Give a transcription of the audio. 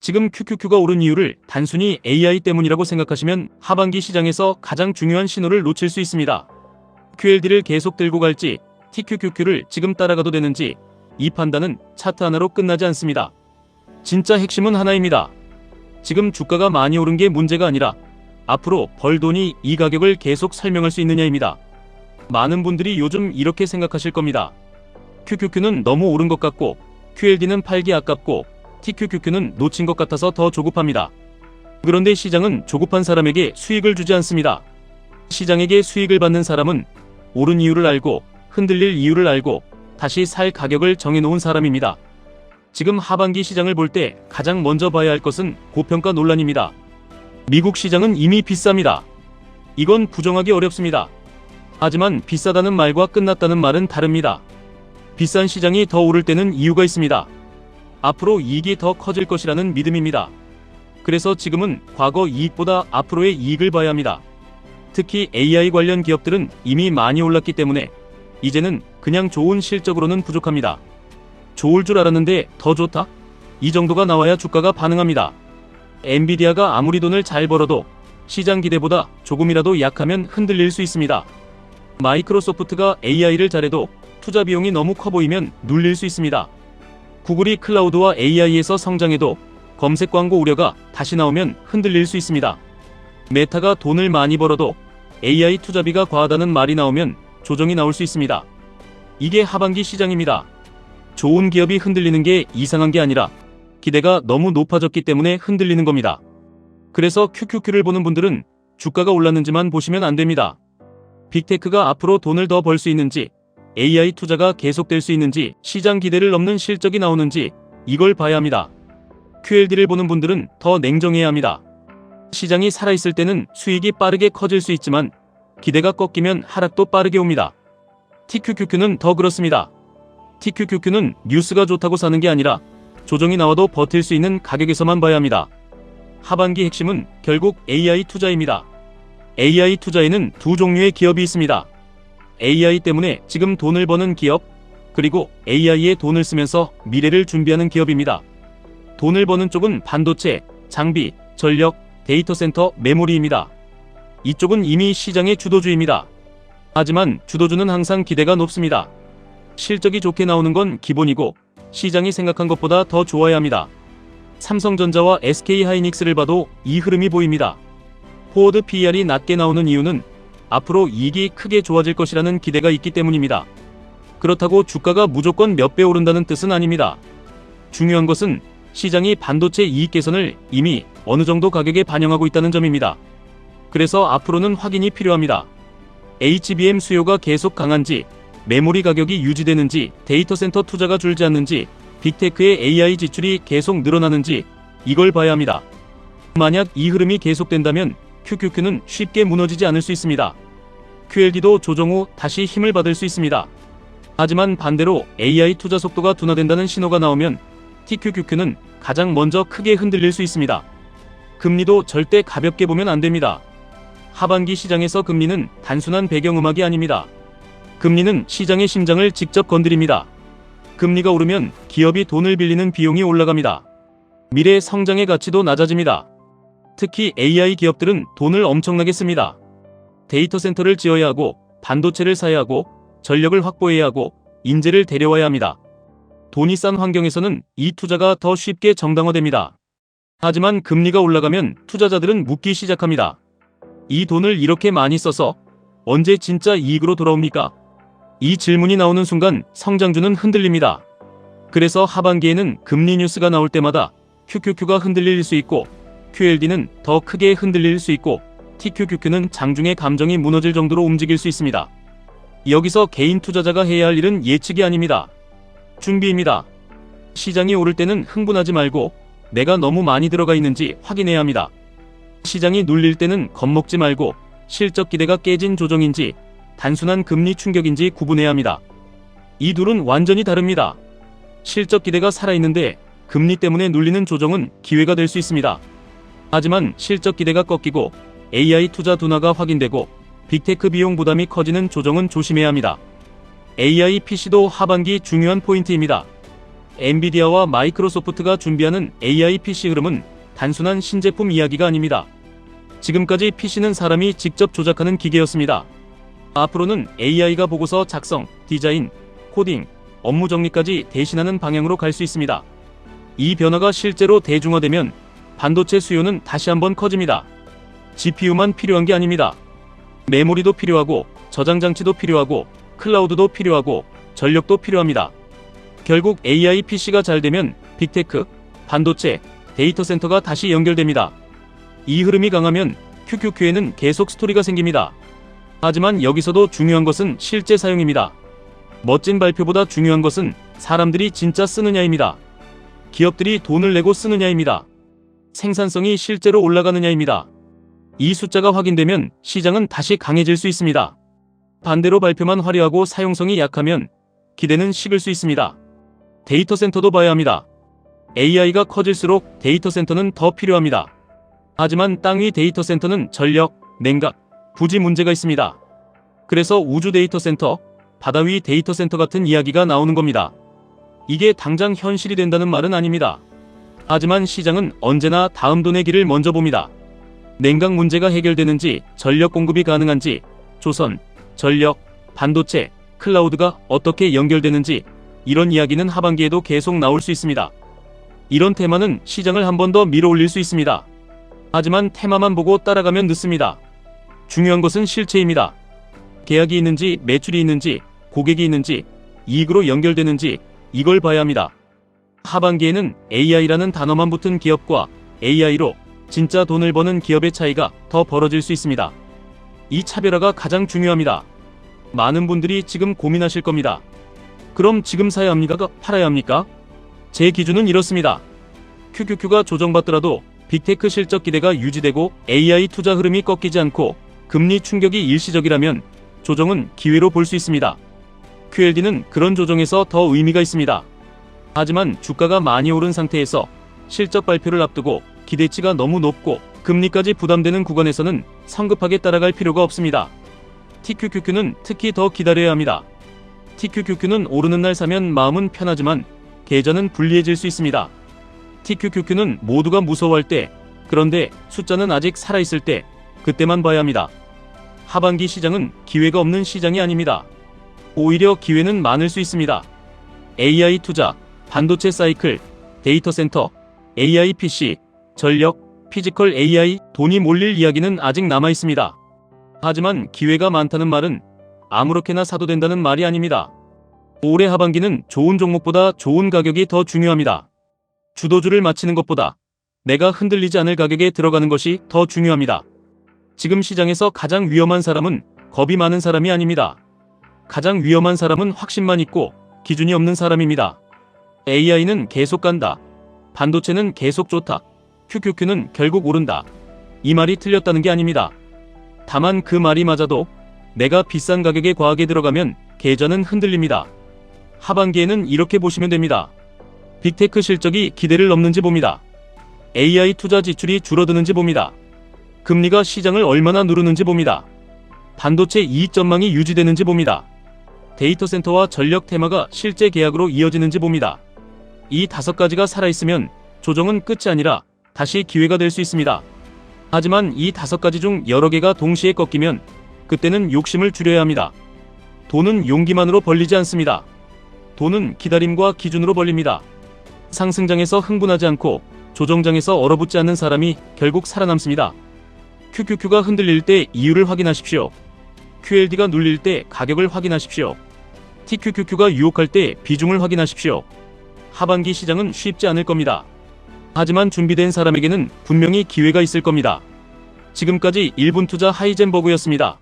지금 QQQ가 오른 이유를 단순히 AI 때문이라고 생각하시면 하반기 시장에서 가장 중요한 신호를 놓칠 수 있습니다. QLD를 계속 들고 갈지 TQQQ를 지금 따라가도 되는지 이 판단은 차트 하나로 끝나지 않습니다. 진짜 핵심은 하나입니다. 지금 주가가 많이 오른 게 문제가 아니라 앞으로 벌 돈이 이 가격을 계속 설명할 수 있느냐입니다. 많은 분들이 요즘 이렇게 생각하실 겁니다. QQQ는 너무 오른 것 같고 QLD는 팔기 아깝고 TQQQ는 놓친 것 같아서 더 조급합니다. 그런데 시장은 조급한 사람에게 수익을 주지 않습니다. 시장에게 수익을 받는 사람은 오른 이유를 알고 흔들릴 이유를 알고 다시 살 가격을 정해놓은 사람입니다. 지금 하반기 시장을 볼 때 가장 먼저 봐야 할 것은 고평가 논란입니다. 미국 시장은 이미 비쌉니다. 이건 부정하기 어렵습니다. 하지만 비싸다는 말과 끝났다는 말은 다릅니다. 비싼 시장이 더 오를 때는 이유가 있습니다. 앞으로 이익이 더 커질 것이라는 믿음입니다. 그래서 지금은 과거 이익보다 앞으로의 이익을 봐야 합니다. 특히 AI 관련 기업들은 이미 많이 올랐기 때문에 이제는 그냥 좋은 실적으로는 부족합니다. 좋을 줄 알았는데 더 좋다? 이 정도가 나와야 주가가 반응합니다. 엔비디아가 아무리 돈을 잘 벌어도 시장 기대보다 조금이라도 약하면 흔들릴 수 있습니다. 마이크로소프트가 AI를 잘해도 투자 비용이 너무 커 보이면 눌릴 수 있습니다. 구글이 클라우드와 AI에서 성장해도 검색 광고 우려가 다시 나오면 흔들릴 수 있습니다. 메타가 돈을 많이 벌어도 AI 투자비가 과하다는 말이 나오면 조정이 나올 수 있습니다. 이게 하반기 시장입니다. 좋은 기업이 흔들리는 게 이상한 게 아니라 기대가 너무 높아졌기 때문에 흔들리는 겁니다. 그래서 QQQ를 보는 분들은 주가가 올랐는지만 보시면 안 됩니다. 빅테크가 앞으로 돈을 더 벌 수 있는지, AI 투자가 계속될 수 있는지, 시장 기대를 넘는 실적이 나오는지 이걸 봐야 합니다. QLD를 보는 분들은 더 냉정해야 합니다. 시장이 살아있을 때는 수익이 빠르게 커질 수 있지만 기대가 꺾이면 하락도 빠르게 옵니다. TQQQ는 더 그렇습니다. TQQQ는 뉴스가 좋다고 사는 게 아니라 조정이 나와도 버틸 수 있는 가격에서만 봐야 합니다. 하반기 핵심은 결국 AI 투자입니다. AI 투자에는 두 종류의 기업이 있습니다. AI 때문에 지금 돈을 버는 기업, 그리고 AI에 돈을 쓰면서 미래를 준비하는 기업입니다. 돈을 버는 쪽은 반도체, 장비, 전력, 데이터 센터, 메모리입니다. 이쪽은 이미 시장의 주도주입니다. 하지만 주도주는 항상 기대가 높습니다. 실적이 좋게 나오는 건 기본이고 시장이 생각한 것보다 더 좋아야 합니다. 삼성전자와 SK하이닉스를 봐도 이 흐름이 보입니다. 포워드 PER이 낮게 나오는 이유는 앞으로 이익이 크게 좋아질 것이라는 기대가 있기 때문입니다. 그렇다고 주가가 무조건 몇 배 오른다는 뜻은 아닙니다. 중요한 것은 시장이 반도체 이익 개선을 이미 어느 정도 가격에 반영하고 있다는 점입니다. 그래서 앞으로는 확인이 필요합니다. HBM 수요가 계속 강한지, 메모리 가격이 유지되는지, 데이터 센터 투자가 줄지 않는지, 빅테크의 AI 지출이 계속 늘어나는지 이걸 봐야 합니다. 만약 이 흐름이 계속된다면 QQQ는 쉽게 무너지지 않을 수 있습니다. QLD도 조정 후 다시 힘을 받을 수 있습니다. 하지만 반대로 AI 투자 속도가 둔화된다는 신호가 나오면 TQQQ는 가장 먼저 크게 흔들릴 수 있습니다. 금리도 절대 가볍게 보면 안 됩니다. 하반기 시장에서 금리는 단순한 배경음악이 아닙니다. 금리는 시장의 심장을 직접 건드립니다. 금리가 오르면 기업이 돈을 빌리는 비용이 올라갑니다. 미래 성장의 가치도 낮아집니다. 특히 AI 기업들은 돈을 엄청나게 씁니다. 데이터 센터를 지어야 하고, 반도체를 사야 하고, 전력을 확보해야 하고, 인재를 데려와야 합니다. 돈이 싼 환경에서는 이 투자가 더 쉽게 정당화됩니다. 하지만 금리가 올라가면 투자자들은 묻기 시작합니다. 이 돈을 이렇게 많이 써서 언제 진짜 이익으로 돌아옵니까? 이 질문이 나오는 순간 성장주는 흔들립니다. 그래서 하반기에는 금리 뉴스가 나올 때마다 QQQ가 흔들릴 수 있고 QLD는 더 크게 흔들릴 수 있고 TQQQ는 장중에 감정이 무너질 정도로 움직일 수 있습니다. 여기서 개인 투자자가 해야 할 일은 예측이 아닙니다. 준비입니다. 시장이 오를 때는 흥분하지 말고 내가 너무 많이 들어가 있는지 확인해야 합니다. 시장이 눌릴 때는 겁먹지 말고 실적 기대가 깨진 조정인지 단순한 금리 충격인지 구분해야 합니다. 이 둘은 완전히 다릅니다. 실적 기대가 살아있는데 금리 때문에 눌리는 조정은 기회가 될 수 있습니다. 하지만 실적 기대가 꺾이고 AI 투자 둔화가 확인되고 빅테크 비용 부담이 커지는 조정은 조심해야 합니다. AI PC도 하반기 중요한 포인트입니다. 엔비디아와 마이크로소프트가 준비하는 AI PC 흐름은 단순한 신제품 이야기가 아닙니다. 지금까지 PC는 사람이 직접 조작하는 기계였습니다. 앞으로는 AI가 보고서 작성, 디자인, 코딩, 업무 정리까지 대신하는 방향으로 갈 수 있습니다. 이 변화가 실제로 대중화되면 반도체 수요는 다시 한번 커집니다. GPU만 필요한 게 아닙니다. 메모리도 필요하고, 저장 장치도 필요하고, 클라우드도 필요하고, 전력도 필요합니다. 결국 AI PC가 잘 되면 빅테크, 반도체, 데이터 센터가 다시 연결됩니다. 이 흐름이 강하면 QQQ에는 계속 스토리가 생깁니다. 하지만 여기서도 중요한 것은 실제 사용입니다. 멋진 발표보다 중요한 것은 사람들이 진짜 쓰느냐입니다. 기업들이 돈을 내고 쓰느냐입니다. 생산성이 실제로 올라가느냐입니다. 이 숫자가 확인되면 시장은 다시 강해질 수 있습니다. 반대로 발표만 화려하고 사용성이 약하면 기대는 식을 수 있습니다. 데이터 센터도 봐야 합니다. AI가 커질수록 데이터 센터는 더 필요합니다. 하지만 땅 위 데이터 센터는 전력, 냉각, 부지 문제가 있습니다. 그래서 우주 데이터 센터, 바다 위 데이터 센터 같은 이야기가 나오는 겁니다. 이게 당장 현실이 된다는 말은 아닙니다. 하지만 시장은 언제나 다음 돈의 길을 먼저 봅니다. 냉각 문제가 해결되는지, 전력 공급이 가능한지, 조선, 전력, 반도체, 클라우드가 어떻게 연결되는지 이런 이야기는 하반기에도 계속 나올 수 있습니다. 이런 테마는 시장을 한 번 더 밀어올릴 수 있습니다. 하지만 테마만 보고 따라가면 늦습니다. 중요한 것은 실체입니다. 계약이 있는지, 매출이 있는지, 고객이 있는지, 이익으로 연결되는지 이걸 봐야 합니다. 하반기에는 AI라는 단어만 붙은 기업과 AI로 진짜 돈을 버는 기업의 차이가 더 벌어질 수 있습니다. 이 차별화가 가장 중요합니다. 많은 분들이 지금 고민하실 겁니다. 그럼 지금 사야 합니까? 팔아야 합니까? 제 기준은 이렇습니다. QQQ가 조정받더라도 빅테크 실적 기대가 유지되고 AI 투자 흐름이 꺾이지 않고 금리 충격이 일시적이라면 조정은 기회로 볼 수 있습니다. QLD는 그런 조정에서 더 의미가 있습니다. 하지만 주가가 많이 오른 상태에서 실적 발표를 앞두고 기대치가 너무 높고 금리까지 부담되는 구간에서는 성급하게 따라갈 필요가 없습니다. TQQQ는 특히 더 기다려야 합니다. TQQQ는 오르는 날 사면 마음은 편하지만 계좌는 불리해질 수 있습니다. TQQQ는 모두가 무서워할 때, 그런데 숫자는 아직 살아있을 때, 그때만 봐야 합니다. 하반기 시장은 기회가 없는 시장이 아닙니다. 오히려 기회는 많을 수 있습니다. AI 투자, 반도체 사이클, 데이터 센터, AI PC, 전력, 피지컬 AI, 돈이 몰릴 이야기는 아직 남아 있습니다. 하지만 기회가 많다는 말은 아무렇게나 사도 된다는 말이 아닙니다. 올해 하반기는 좋은 종목보다 좋은 가격이 더 중요합니다. 주도주를 맞히는 것보다 내가 흔들리지 않을 가격에 들어가는 것이 더 중요합니다. 지금 시장에서 가장 위험한 사람은 겁이 많은 사람이 아닙니다. 가장 위험한 사람은 확신만 있고 기준이 없는 사람입니다. AI는 계속 간다. 반도체는 계속 좋다. QQQ는 결국 오른다. 이 말이 틀렸다는 게 아닙니다. 다만 그 말이 맞아도 내가 비싼 가격에 과하게 들어가면 계좌는 흔들립니다. 하반기에는 이렇게 보시면 됩니다. 빅테크 실적이 기대를 넘는지 봅니다. AI 투자 지출이 줄어드는지 봅니다. 금리가 시장을 얼마나 누르는지 봅니다. 반도체 이익 전망이 유지되는지 봅니다. 데이터 센터와 전력 테마가 실제 계약으로 이어지는지 봅니다. 이 5가지가 살아있으면 조정은 끝이 아니라 다시 기회가 될 수 있습니다. 하지만 이 5가지 중 여러 개가 동시에 꺾이면 그때는 욕심을 줄여야 합니다. 돈은 용기만으로 벌리지 않습니다. 돈은 기다림과 기준으로 벌립니다. 상승장에서 흥분하지 않고 조정장에서 얼어붙지 않는 사람이 결국 살아남습니다. QQQ가 흔들릴 때 이유를 확인하십시오. QLD가 눌릴 때 가격을 확인하십시오. TQQQ가 유혹할 때 비중을 확인하십시오. 하반기 시장은 쉽지 않을 겁니다. 하지만 준비된 사람에게는 분명히 기회가 있을 겁니다. 지금까지 1분 투자 하이젠버그였습니다.